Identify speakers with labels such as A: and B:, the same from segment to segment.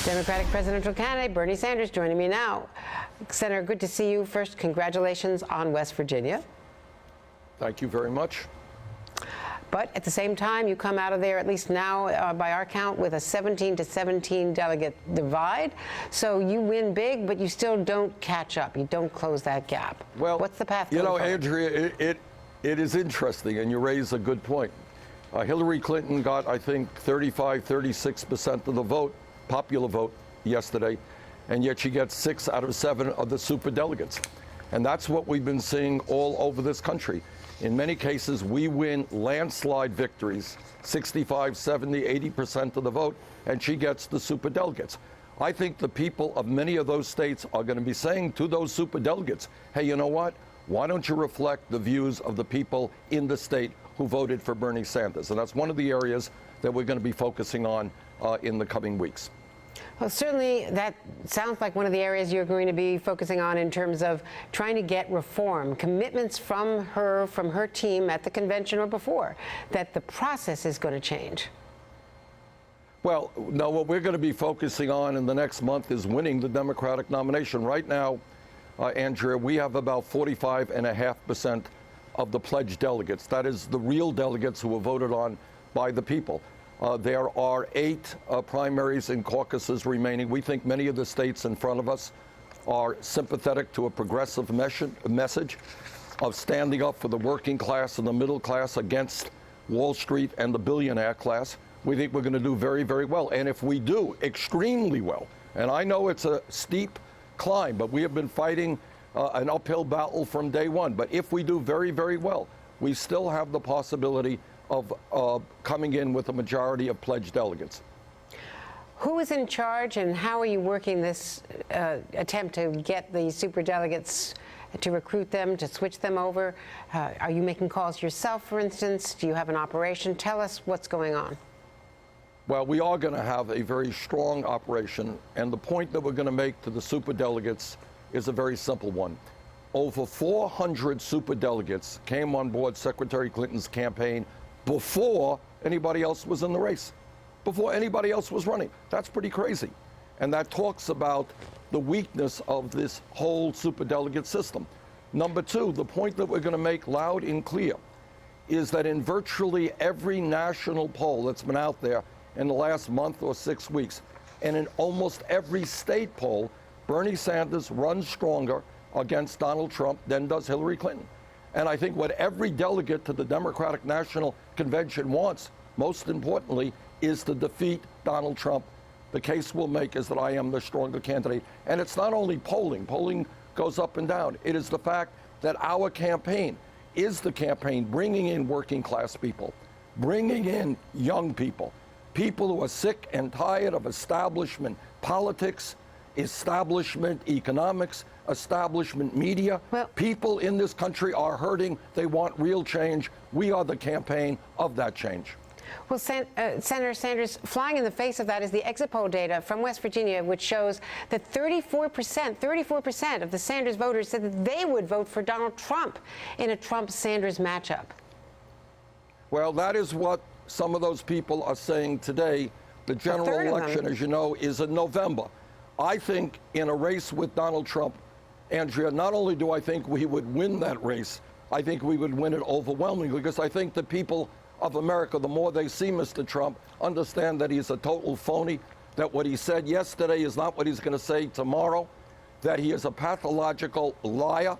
A: Democratic presidential candidate Bernie Sanders joining me now. Senator, good to see you. First, congratulations on West Virginia.
B: Thank you very much.
A: But at the same time, you come out of there, at least now, by our count, with a 17-17 delegate divide. So you win big, but you still don't catch up. You don't close that gap.
B: Well,
A: what's the path?
B: You know, Andrea, it is interesting, and you raise a good point. Hillary Clinton got, I think, 35-36% of the vote, popular vote, yesterday, and yet she gets 6 out of 7 of the superdelegates. And that's what we've been seeing all over this country. In many cases, we win landslide victories, 65, 70, 80% of the vote, and she gets the superdelegates. I think the people of many of those states are going to be saying to those superdelegates, hey, you know what? Why don't you reflect the views of the people in the state who voted for Bernie Sanders? And that's one of the areas that we're going to be focusing on in the coming weeks.
A: Well, certainly that sounds like one of the areas you're going to be focusing on in terms of trying to get reform, commitments from her team at the convention or before, that the process is going to change.
B: Well, no, what we're going to be focusing on in the next month is winning the Democratic nomination. Right now, Andrea, we have about 45.5% of the pledged delegates. That is the real delegates who were voted on by the people. There are 8 primaries and caucuses remaining. We think many of the states in front of us are sympathetic to a progressive message of standing up for the working class and the middle class against Wall Street and the billionaire class. We think we're going to do very, very well. And if we do extremely well, and I know it's a steep climb, but we have been fighting an uphill battle from day one. But if we do very, very well, we still have the possibility of coming in with a majority of pledged delegates.
A: Who is in charge, and how are you working this attempt to get the superdelegates, to recruit them, to switch them over? Are you making calls yourself, for instance? Do you have an operation? Tell us what's going on.
B: Well, we are going to have a very strong operation, and the point that we're going to make to the superdelegates is a very simple one. Over 400 superdelegates came on board Secretary Clinton's campaign before anybody else was in the race, before anybody else was running. That's pretty crazy. And that talks about the weakness of this whole superdelegate system. Number 2, the point that we're going to make loud and clear is that in virtually every national poll that's been out there in the last month or 6 weeks, and in almost every state poll, Bernie Sanders runs stronger against Donald Trump than does Hillary Clinton. And I think what every delegate to the Democratic National Convention wants, most importantly, is to defeat Donald Trump. The case we'll make is that I am the stronger candidate. And it's not only polling. Polling goes up and down. It is the fact that our campaign is the campaign bringing in working class people, bringing in young people, people who are sick and tired of establishment politics, establishment economics, establishment media.
A: Well,
B: people in this country are hurting. They want real change. We are the campaign of that change.
A: Well, Senator Sanders, flying in the face of that is the exit poll data from West Virginia, which shows that 34% of the Sanders voters said that they would vote for Donald Trump in a Trump-Sanders matchup.
B: Well, that is what some of those people are saying today. The general election, as you know, is in November. I think in a race with Donald Trump, Andrea, not only do I think we would win that race, I think we would win it overwhelmingly, because I think the people of America, the more they see Mr. Trump, understand that he's a total phony, that what he said yesterday is not what he's going to say tomorrow, that he is a pathological liar,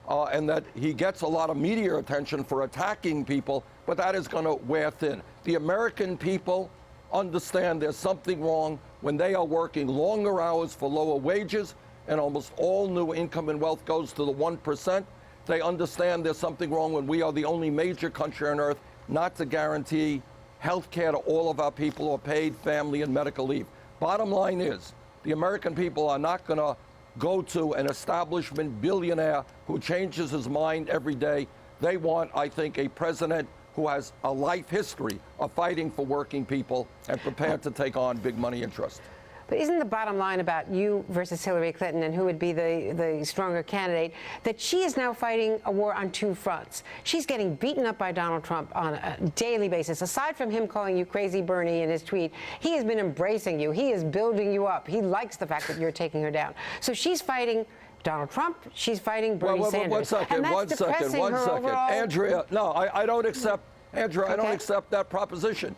B: and that he gets a lot of media attention for attacking people, but that is going to wear thin. The American people understand there's something wrong when they are working longer hours for lower wages, and almost all new income and wealth goes to the 1%. They understand there's something wrong when we are the only major country on earth not to guarantee health care to all of our people or paid family and medical leave. Bottom line is, the American people are not going to go to an establishment billionaire who changes his mind every day. They want, I think, a president who has a life history of fighting for working people and prepared to take on big money interests.
A: But isn't the bottom line about you versus Hillary Clinton and who would be the stronger candidate that she is now fighting a war on two fronts? She's getting beaten up by Donald Trump on a daily basis. Aside from him calling you crazy Bernie in his tweet, he has been embracing you. He is building you up. He likes the fact that you're taking her down. So she's fighting Donald Trump, she's fighting Bernie Sanders.
B: One second. Andrea, no, I don't accept, Andrea, I don't accept that proposition.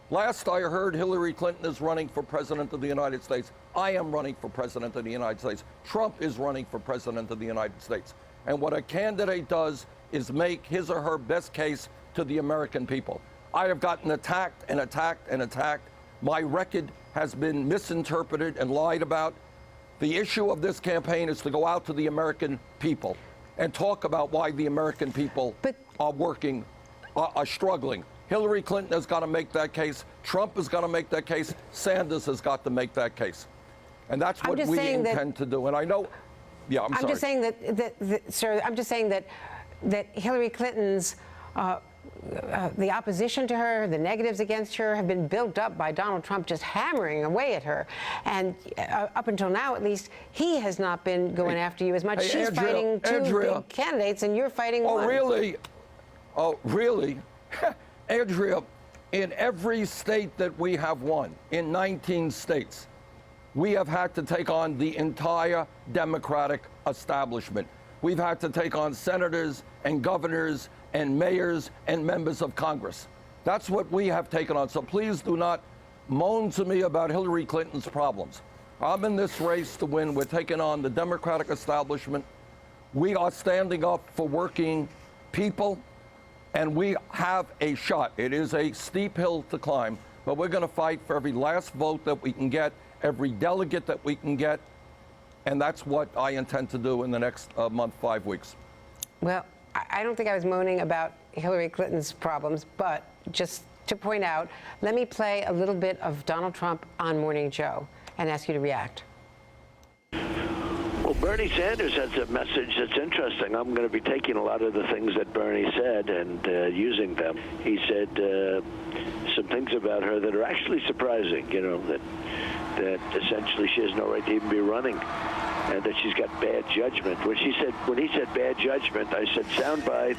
B: Last I heard, Hillary Clinton is running for president of the United States. I am running for president of the United States. Trump is running for president of the United States. And what a candidate does is make his or her best case to the American people. I have gotten attacked and attacked and attacked. My record has been misinterpreted and lied about. The issue of this campaign is to go out to the American people and talk about why the American people are struggling. Hillary Clinton has got to make that case. Trump has got to make that case. Sanders has got to make that case. And that's what we intend to do. And I know, yeah, I'm sorry.
A: Just saying sir, I'm just saying that Hillary Clinton's the opposition to her, the negatives against her have been built up by Donald Trump just hammering away at her. And up until now, at least, he has not been going after you as much. She's fighting two big candidates, and you're fighting one.
B: Oh, really? Oh, really? Andrea, in every state that we have won, in 19 states, we have had to take on the entire Democratic establishment. We've had to take on senators and governors and mayors and members of Congress. That's what we have taken on. So please do not moan to me about Hillary Clinton's problems. I'm in this race to win. We're taking on the Democratic establishment. We are standing up for working people, and we have a shot. It is a steep hill to climb, but we're going to fight for every last vote that we can get, every delegate that we can get, and that's what I intend to do in the next month, 5 weeks.
A: Well, I don't think I was moaning about Hillary Clinton's problems, but just to point out, let me play a little bit of Donald Trump on Morning Joe and ask you to react.
C: Well, Bernie Sanders has a message that's interesting. I'm going to be taking a lot of the things that Bernie said and using them. He said some things about her that are actually surprising, you know, that essentially she has no right to even be running, and that she's got bad judgment. When he said bad judgment, I said soundbite.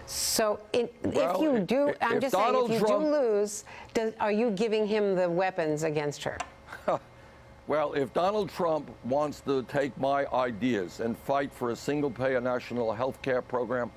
A: So if you do, I'm just saying, if you do lose, are you giving him the weapons against her?
B: Well, if Donald Trump wants to take my ideas and fight for a single-payer national health care program,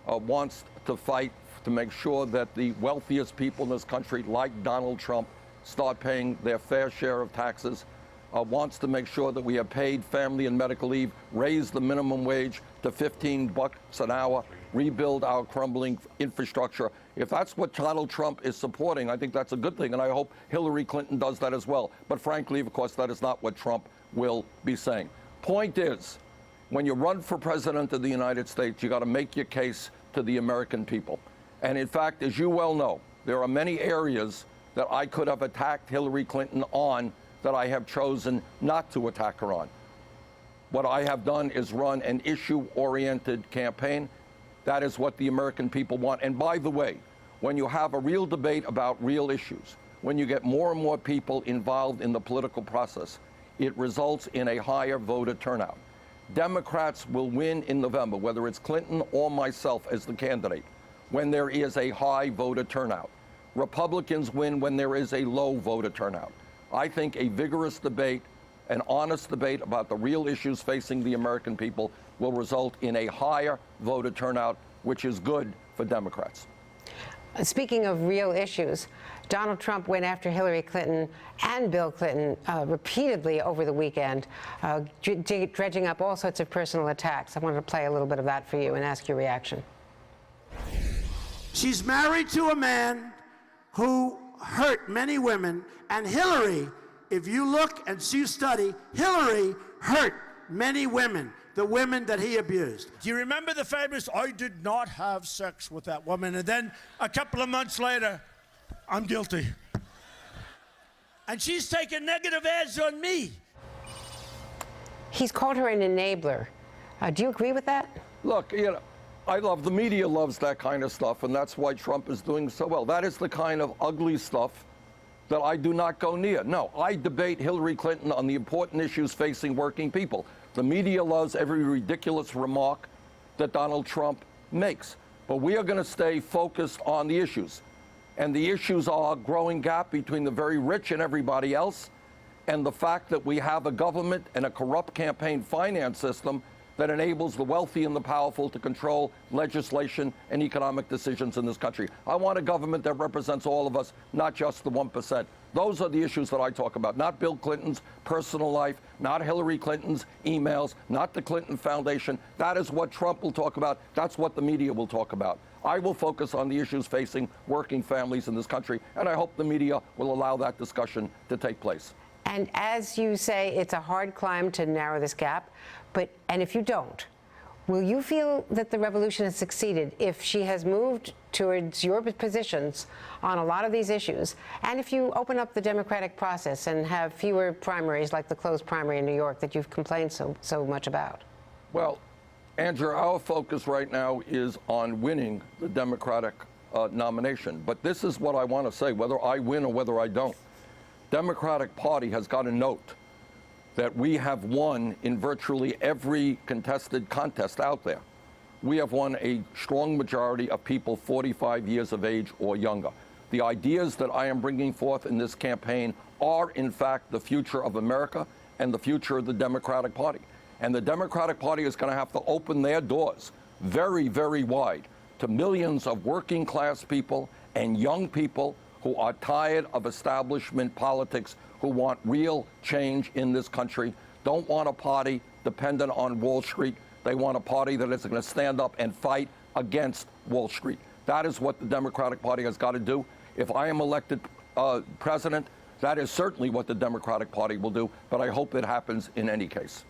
B: wants to fight to make sure that the wealthiest people in this country, like Donald Trump, start paying their fair share of taxes, wants to make sure that we have paid family and medical leave, raise the minimum wage to $15 an hour, rebuild our crumbling infrastructure. If that's what Donald Trump is supporting, I think that's a good thing, and I hope Hillary Clinton does that as well. But frankly, of course, that is not what Trump will be saying. Point is, when you run for president of the United States, you got to make your case to the American people. And in fact, as you well know, there are many areas that I could have attacked Hillary Clinton on that I have chosen not to attack her on. What I have done is run an issue-oriented campaign. That is what the American people want. And by the way, when you have a real debate about real issues, when you get more and more people involved in the political process, it results in a higher voter turnout. Democrats will win in November, whether it's Clinton or myself as the candidate, when there is a high voter turnout. Republicans win when there is a low voter turnout. I think a vigorous debate, an honest debate about the real issues facing the American people will result in a higher voter turnout, which is good for Democrats.
A: Speaking of real issues, Donald Trump went after Hillary Clinton and Bill Clinton repeatedly over the weekend, dredging up all sorts of personal attacks. I wanted to play a little bit of that for you and ask your reaction.
D: She's married to a man who hurt many women, and Hillary, if you look and you study, Hillary hurt many women, the women that he abused.
E: Do you remember the famous, I did not have sex with that woman, and then a couple of months later, I'm guilty. And she's taking negative ads on me.
A: He's called her an enabler. Do you agree with that?
B: Look, you know, the media loves that kind of stuff, and that's why Trump is doing so well. That is the kind of ugly stuff that I do not go near. No, I debate Hillary Clinton on the important issues facing working people. The media loves every ridiculous remark that Donald Trump makes. But we are going to stay focused on the issues. And the issues are a growing gap between the very rich and everybody else, and the fact that we have a government and a corrupt campaign finance system that enables the wealthy and the powerful to control legislation and economic decisions in this country. I want a government that represents all of us, not just the 1%. Those are the issues that I talk about, not Bill Clinton's personal life, not Hillary Clinton's emails, not the Clinton Foundation. That is what Trump will talk about. That's what the media will talk about. I will focus on the issues facing working families in this country, and I hope the media will allow that discussion to take place.
A: And as you say, it's a hard climb to narrow this gap, and if you don't, will you feel that the revolution has succeeded if she has moved towards your positions on a lot of these issues, and if you open up the democratic process and have fewer primaries like the closed primary in New York that you've complained so much about?
B: Well, Andrea, our focus right now is on winning the Democratic nomination. But this is what I want to say, whether I win or whether I don't. Democratic Party has got to note that we have won in virtually every contested contest out there. We have won a strong majority of people 45 years of age or younger. The ideas that I am bringing forth in this campaign are, in fact, the future of America and the future of the Democratic Party. And the Democratic Party is going to have to open their doors very, very wide to millions of working class people and young people who are tired of establishment politics, who want real change in this country, don't want a party dependent on Wall Street. They want a party that is going to stand up and fight against Wall Street. That is what the Democratic Party has got to do. If I am elected president, that is certainly what the Democratic Party will do, but I hope it happens in any case.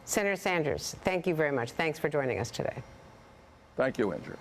A: Senator Sanders, thank you very much. Thanks for joining us today.
B: Thank you, Andrea.